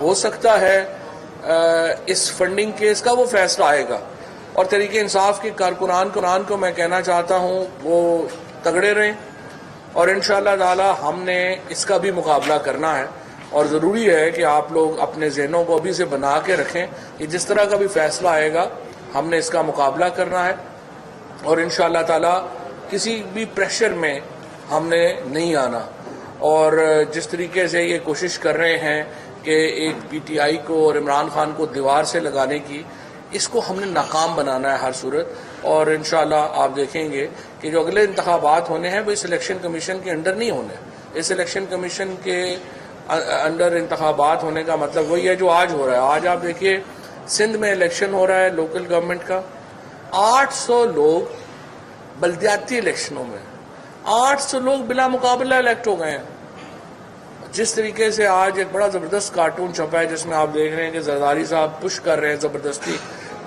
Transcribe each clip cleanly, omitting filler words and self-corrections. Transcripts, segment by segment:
ہو سکتا ہے اس funding case کا وہ فیصلہ آئے گا، اور تحریک انصاف کے کارکنان کو میں کہنا چاہتا ہوں وہ تگڑے رہیں، اور انشاءاللہ تعالی ہم نے اس کا بھی مقابلہ کرنا ہے، اور ضروری ہے کہ آپ لوگ اپنے ذہنوں کو ابھی سے بنا کے رکھیں کہ جس طرح کا بھی فیصلہ آئے گا ہم نے اس کا مقابلہ کرنا ہے، اور انشاءاللہ تعالی کسی بھی پریشر میں ہم نے نہیں آنا، اور جس طریقے سے یہ کوشش کر رہے ہیں کہ ایک پی ٹی آئی کو اور عمران خان کو دیوار سے لگانے کی، اس کو ہم نے ناکام بنانا ہے ہر صورت، اور انشاءاللہ آپ دیکھیں گے کہ جو اگلے انتخابات ہونے ہیں وہ اس الیکشن کمیشن کے انڈر نہیں ہونے، اس الیکشن کمیشن کے انڈر انتخابات ہونے کا مطلب وہی ہے جو آج ہو رہا ہے۔ آج آپ دیکھیے سندھ میں الیکشن ہو رہا ہے لوکل گورنمنٹ کا، 800 لوگ بلدیاتی الیکشنوں میں 800 لوگ بلا مقابلہ الیکٹ ہو گئے ہیں۔ جس طریقے سے آج ایک بڑا زبردست کارٹون چھپا ہے جس میں آپ دیکھ رہے ہیں کہ زرداری صاحب پش کر رہے ہیں زبردستی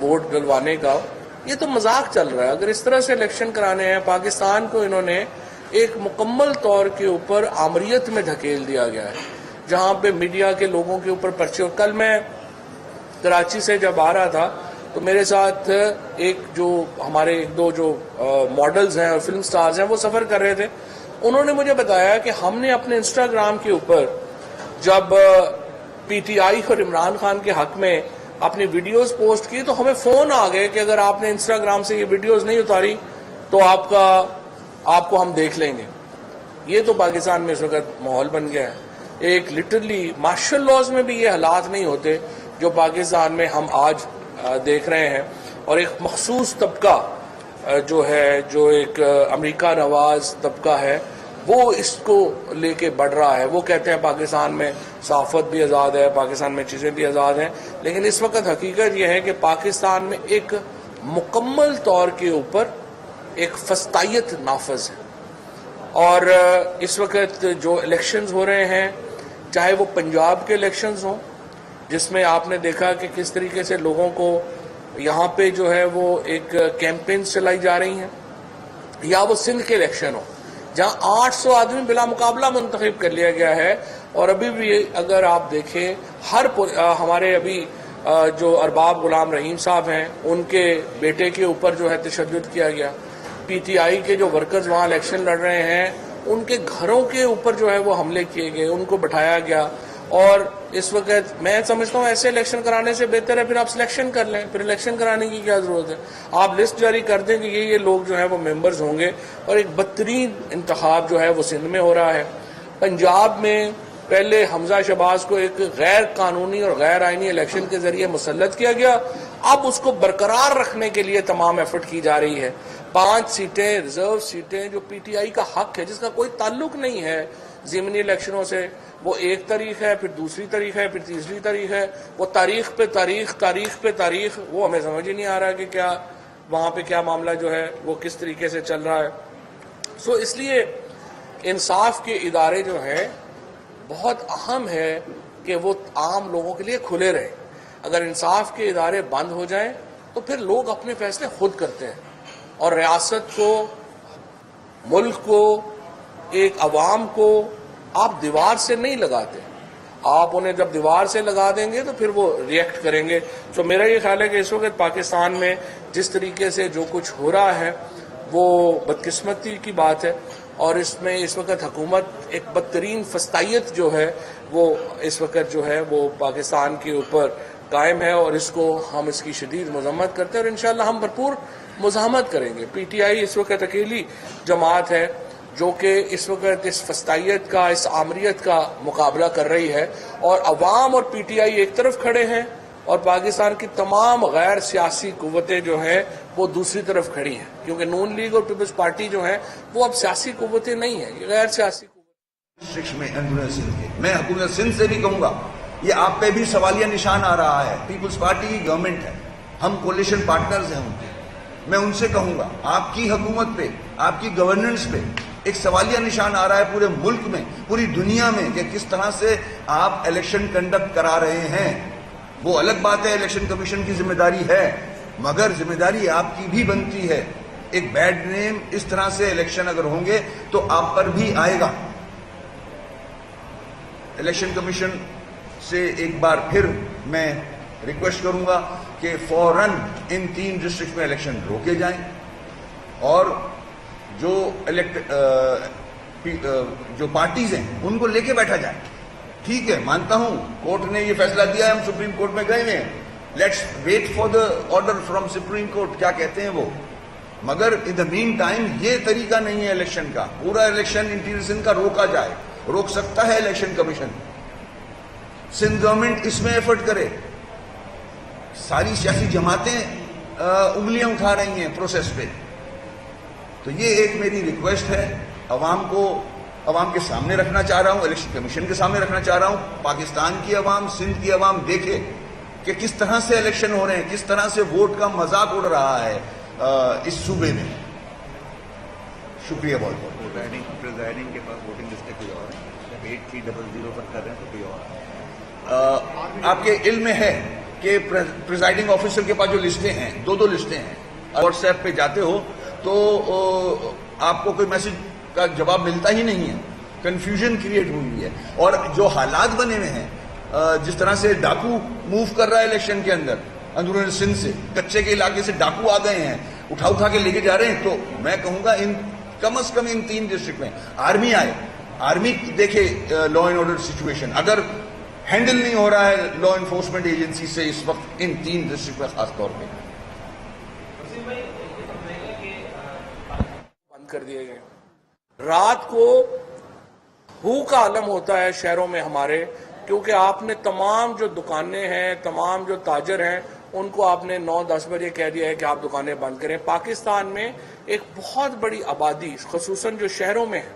ووٹ ڈلوانے کا، یہ تو مذاق چل رہا ہے۔ اگر اس طرح سے الیکشن کرانے ہیں، پاکستان کو انہوں نے ایک مکمل طور کے اوپر آمریت میں دھکیل دیا گیا ہے، جہاں پہ میڈیا کے لوگوں کے اوپر پرچے، اور کل میں کراچی سے جب آ رہا تھا تو میرے ساتھ ایک جو ہمارے ایک دو جو ماڈلز ہیں اور فلم سٹارز ہیں وہ سفر کر رہے تھے، انہوں نے مجھے بتایا کہ ہم نے اپنے انسٹاگرام کے اوپر جب پی ٹی آئی اور عمران خان کے حق میں اپنی ویڈیوز پوسٹ کی تو ہمیں فون آ گئے کہ اگر آپ نے انسٹاگرام سے یہ ویڈیوز نہیں اتاری تو آپ کو ہم دیکھ لیں گے۔ یہ تو پاکستان میں اس وقت ماحول بن گیا ہے۔ ایک لٹرلی مارشل لاز میں بھی یہ حالات نہیں ہوتے جو پاکستان میں ہم آج دیکھ رہے ہیں، اور ایک مخصوص طبقہ جو ہے، جو ایک امریکہ نواز طبقہ ہے، وہ اس کو لے کے بڑھ رہا ہے۔ وہ کہتے ہیں پاکستان میں صحافت بھی آزاد ہے، پاکستان میں چیزیں بھی آزاد ہیں، لیکن اس وقت حقیقت یہ ہے کہ پاکستان میں ایک مکمل طور کے اوپر ایک فسطائیت نافذ ہے، اور اس وقت جو الیکشنز ہو رہے ہیں، چاہے وہ پنجاب کے الیکشنز ہوں جس میں آپ نے دیکھا کہ کس طریقے سے لوگوں کو یہاں پہ جو ہے وہ ایک کیمپینز چلائی جا رہی ہیں، یا وہ سندھ کے الیکشن ہوں جہاں 800 آدمی بلا مقابلہ منتخب کر لیا گیا ہے، اور ابھی بھی اگر آپ دیکھیں ہمارے ابھی جو ارباب غلام رحیم صاحب ہیں ان کے بیٹے کے اوپر جو ہے تشدد کیا گیا، پی ٹی آئی کے جو ورکرز وہاں الیکشن لڑ رہے ہیں ان کے گھروں کے اوپر جو ہے وہ حملے کیے گئے، ان کو بٹھایا گیا، اور اس وقت میں سمجھتا ہوں ایسے الیکشن کرانے سے بہتر ہے پھر آپ سلیکشن کر لیں، پھر الیکشن کرانے کی کیا ضرورت ہے؟ آپ لسٹ جاری کر دیں کہ یہ لوگ جو ہیں وہ ممبرز ہوں گے، اور ایک بدترین انتخاب جو ہے وہ سندھ میں ہو رہا ہے۔ پنجاب میں پہلے حمزہ شہباز کو ایک غیر قانونی اور غیر آئینی الیکشن کے ذریعے مسلط کیا گیا، اب اس کو برقرار رکھنے کے لیے تمام ایفرٹ کی جا رہی ہے۔ 5 سیٹیں ریزرو سیٹیں جو پی ٹی آئی کا حق ہے، جس کا کوئی تعلق نہیں ہے ضمنی الیکشنوں سے، وہ ایک تاریخ ہے، پھر دوسری تاریخ ہے، پھر تیسری تاریخ ہے، وہ تاریخ پہ تاریخ، وہ ہمیں سمجھ ہی نہیں آ رہا کہ کیا وہاں پہ کیا معاملہ جو ہے وہ کس طریقے سے چل رہا ہے۔ اس لیے انصاف کے ادارے جو ہیں بہت اہم ہے کہ وہ عام لوگوں کے لیے کھلے رہیں۔ اگر انصاف کے ادارے بند ہو جائیں تو پھر لوگ اپنے فیصلے خود کرتے ہیں، اور ریاست کو، ملک کو، ایک عوام کو آپ دیوار سے نہیں لگاتے، آپ انہیں جب دیوار سے لگا دیں گے تو پھر وہ ریئیکٹ کریں گے۔ تو میرا یہ خیال ہے کہ اس وقت پاکستان میں جس طریقے سے جو کچھ ہو رہا ہے وہ بدقسمتی کی بات ہے، اور اس میں اس وقت حکومت ایک بدترین فسطائیت جو ہے وہ اس وقت جو ہے وہ پاکستان کے اوپر قائم ہے، اور ہم اس کی شدید مذمت کرتے ہیں، اور انشاءاللہ ہم بھرپور مزاحمت کریں گے۔ پی ٹی آئی اس وقت اکیلی جماعت ہے جو کہ اس وقت اس فسطائیت کا، اس آمریت کا مقابلہ کر رہی ہے، اور عوام اور پی ٹی آئی ایک طرف کھڑے ہیں اور پاکستان کی تمام غیر سیاسی قوتیں جو ہیں وہ دوسری طرف کھڑی ہیں، کیونکہ نون لیگ اور پیپلز پارٹی جو ہیں وہ اب سیاسی قوتیں نہیں ہیں، یہ غیر سیاسی قوتیں۔ میں حکومت سندھ سے بھی کہوں گا، یہ آپ پہ بھی سوالیہ نشان آ رہا ہے۔ پیپلز پارٹی کی گورنمنٹ ہے، ہم کولیشن پارٹنرز ہیں ان کے، میں ان سے کہوں گا آپ کی حکومت پہ، آپ کی گورننس پہ ایک سوالیہ نشان آ رہا ہے پورے ملک میں، پوری دنیا میں، کہ کس طرح سے آپ الیکشن کنڈکٹ کرا رہے ہیں۔ وہ الگ بات ہے، الیکشن کمیشن کی ذمہ داری ہے، مگر ذمہ داری آپ کی بھی بنتی ہے۔ ایک بیڈ نیم اس طرح سے الیکشن اگر ہوں گے تو آپ پر بھی آئے گا۔ الیکشن کمیشن سے ایک بار پھر میں ریکویسٹ کروں گا کہ فوراً ان 3 ڈسٹرکٹ میں الیکشن روکے جائیں اور جو پارٹیز ہیں ان کو لے کے بیٹھا جائے. ٹھیک ہے، مانتا ہوں کورٹ نے یہ فیصلہ دیا ہے، ہم سپریم کورٹ میں گئے ہیں، let's wait for the order from supreme court, کیا کہتے ہیں وہ. مگر ان دا مین ٹائم یہ طریقہ نہیں ہے الیکشن کا. پورا الیکشن انٹیریئر سندھ کا روکا جائے. روک سکتا ہے الیکشن کمیشن. سندھ گورنمنٹ اس میں ایفرٹ کرے. ساری سیاسی جماعتیں انگلیاں اٹھا رہی ہیں پروسیس پہ. تو یہ ایک میری ریکویسٹ ہے، عوام کے سامنے رکھنا چاہ رہا ہوں، الیکشن کمیشن کے سامنے رکھنا چاہ رہا ہوں. پاکستان کی عوام، سندھ کی عوام دیکھے کہ کس طرح سے الیکشن ہو رہے ہیں، کس طرح سے ووٹ کا مذاق اڑ رہا ہے اس صوبے میں. شکریہ بہت بہت. پریزائڈنگ کے پاس ووٹنگ لسٹ کوئی اور ہے، 8300 پر کر رہے ہیں تو کوئی اور. آپ کے علم میں ہے کہ پریزائڈنگ آفیسر کے پاس جو لسٹیں ہیں، 2 لسٹیں ہیں. واٹس ایپ پہ جاتے ہو تو آپ کو کوئی میسج کا جواب ملتا ہی نہیں ہے. کنفیوژن کریٹ ہوئی ہے. اور جو حالات بنے ہوئے ہیں، جس طرح سے ڈاکو موو کر رہا ہے الیکشن کے اندر، اندرون سندھ سے کچے کے علاقے سے ڈاکو آ گئے ہیں، اٹھا کے لے کے جا رہے ہیں. تو میں کہوں گا کم از کم ان 3 ڈسٹرکٹ میں آرمی آئے. آرمی دیکھے لا اینڈ آرڈر سچویشن. اگر ہینڈل نہیں ہو رہا ہے لا انفورسمنٹ ایجنسی سے اس وقت ان 3 ڈسٹرکٹ میں خاص طور پہ، بند کر دیے گئے. رات کو ہو کا عالم ہوتا ہے شہروں میں ہمارے، کیونکہ آپ نے تمام جو دکانیں ہیں، تمام جو تاجر ہیں، ان کو آپ نے 9-10 بجے کہہ دیا ہے کہ آپ دکانیں بند کریں. پاکستان میں ایک بہت بڑی آبادی خصوصاً جو شہروں میں ہے،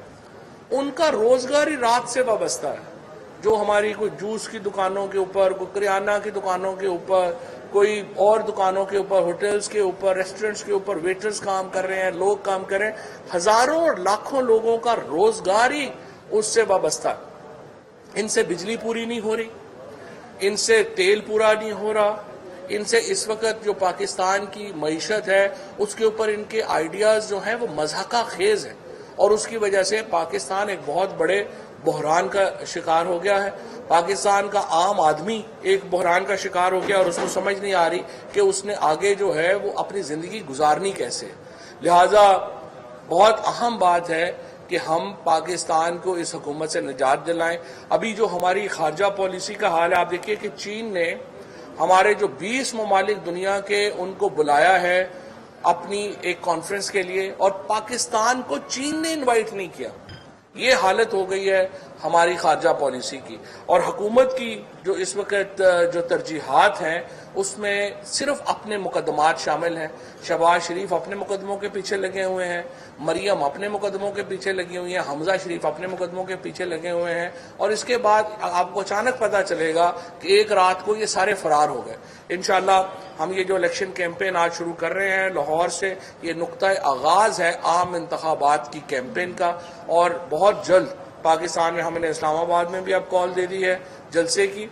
ان کا روزگار ہی رات سے وابستہ ہے. جو ہماری کوئی جوس کی دکانوں کے اوپر، کوئی کریانہ کی دکانوں کے اوپر، کوئی اور دکانوں کے اوپر، ہوٹلز کے اوپر، ریسٹورنٹس کے اوپر ویٹرز کام کر رہے ہیں، لوگ کام کر رہے ہیں. ہزاروں اور لاکھوں لوگوں کا روزگار ہی اس سے وابستہ ہے. ان سے بجلی پوری نہیں ہو رہی، ان سے تیل پورا نہیں ہو رہا، ان سے اس وقت جو پاکستان کی معیشت ہے اس کے اوپر ان کے آئیڈیاز جو ہیں وہ مضحکہ خیز ہیں. اور اس کی وجہ سے پاکستان ایک بہت بڑے بحران کا شکار ہو گیا ہے. پاکستان کا عام آدمی ایک بحران کا شکار ہو گیا اور اس کو سمجھ نہیں آ رہی کہ اس نے آگے جو ہے وہ اپنی زندگی گزارنی کیسے. لہٰذا بہت اہم بات ہے کہ ہم پاکستان کو اس حکومت سے نجات دلائیں. ابھی جو ہماری خارجہ پالیسی کا حال ہے، آپ دیکھیے کہ چین نے ہمارے جو 20 ممالک دنیا کے ان کو بلایا ہے اپنی ایک کانفرنس کے لیے، اور پاکستان کو چین نے انوائٹ نہیں کیا. یہ حالت ہو گئی ہے ہماری خارجہ پالیسی کی. اور حکومت کی جو اس وقت جو ترجیحات ہیں اس میں صرف اپنے مقدمات شامل ہیں. شہباز شریف اپنے مقدموں کے پیچھے لگے ہوئے ہیں، مریم اپنے مقدموں کے پیچھے لگی ہوئی ہیں، حمزہ شریف اپنے مقدموں کے پیچھے لگے ہوئے ہیں. اور اس کے بعد آپ کو اچانک پتہ چلے گا کہ ایک رات کو یہ سارے فرار ہو گئے. انشاءاللہ ہم یہ جو الیکشن کیمپین آج شروع کر رہے ہیں لاہور سے، یہ نقطہ آغاز ہے عام انتخابات کی کیمپین کا. اور بہت جلد پاکستان میں ہم نے اسلام آباد میں بھی اب کال دے دی ہے جلسے کی.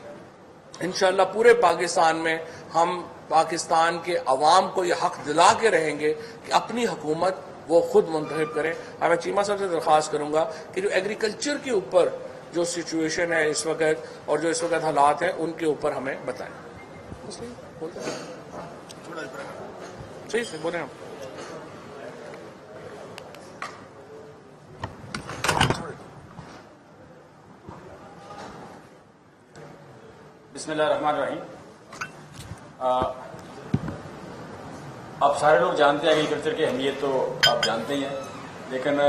انشاءاللہ پورے پاکستان میں ہم پاکستان کے عوام کو یہ حق دلا کے رہیں گے کہ اپنی حکومت وہ خود منتخب کریں. اب میں چیمہ صاحب سے درخواست کروں گا کہ جو ایگریکلچر کے اوپر جو سچویشن ہے اس وقت اور جو اس وقت حالات ہیں ان کے اوپر ہمیں بتائیں. صحیح سے بولیں آپ. بسم اللہ الرحمن الرحیم. آپ سارے لوگ جانتے ہیں ایگریکلچر کی اہمیت تو آپ جانتے ہی ہیں، لیکن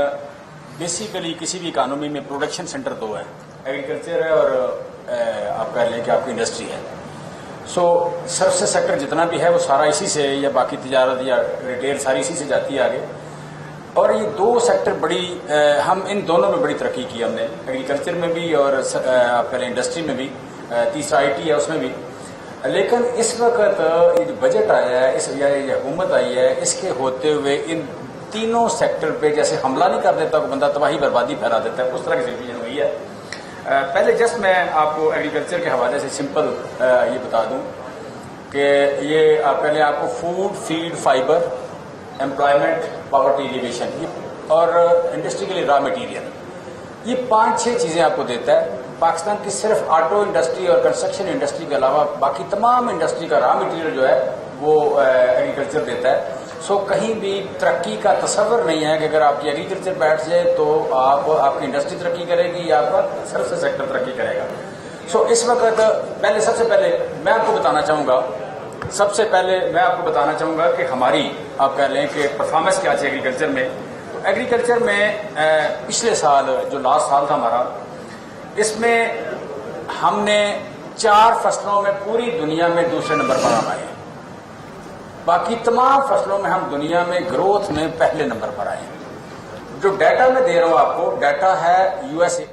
بیسیکلی کسی بھی اکانومی میں پروڈکشن سینٹر تو ہے، ایگریکلچر ہے اور آپ کہہ لیں کہ آپ کی انڈسٹری ہے. سو سروسز سیکٹر جتنا بھی ہے وہ سارا اسی سے، یا باقی تجارت یا ریٹیل ساری اسی سے جاتی ہے آگے. اور یہ 2 سیکٹر بڑی ہم ان دونوں میں بڑی ترقی کی ہم نے، ایگریکلچر میں بھی اور آپ کہہ لیں انڈسٹری میں بھی. تیسرا آئی ٹی ہے اس میں بھی. لیکن اس وقت یہ جو بجٹ آیا ہے، یہ حکومت آئی ہے، اس کے ہوتے ہوئے ان تینوں سیکٹر پہ جیسے حملہ نہیں کر دیتا کہ بندہ تباہی بربادی پھیلا دیتا ہے، اس طرح کی سچویشن ہوئی ہے. پہلے جسٹ میں آپ کو ایگریکلچر کے حوالے سے سمپل یہ بتا دوں کہ یہ آپ پہلے آپ کو food, feed, fibre, employment, poverty alleviation اور انڈسٹری کے لیے را مٹیریل، یہ 5-6 چیزیں آپ کو دیتا ہے. پاکستان کی صرف آٹو انڈسٹری اور کنسٹرکشن انڈسٹری کے علاوہ باقی تمام انڈسٹری کا را مٹیریل جو ہے وہ ایگریکلچر دیتا ہے. سو کہیں بھی ترقی کا تصور نہیں ہے کہ اگر آپ کی ایگریکلچر بیٹھ جائے تو آپ کی انڈسٹری ترقی کرے گی یا آپ کا سروس سیکٹر ترقی کرے گا. سو اس وقت سب سے پہلے میں آپ کو بتانا چاہوں گا کہ ہماری آپ کہہ لیں کہ پرفارمنس کیا تھی ایگریکلچر میں. تو ایگریکلچر میں پچھلے سال جو لاسٹ سال تھا ہمارا، اس میں ہم نے 4 فصلوں میں پوری دنیا میں دوسرے نمبر پر ہم آئے ہیں. باقی تمام فصلوں میں ہم دنیا میں گروتھ میں پہلے نمبر پر آئے ہیں. جو ڈیٹا میں دے رہا ہوں آپ کو، ڈیٹا ہے USA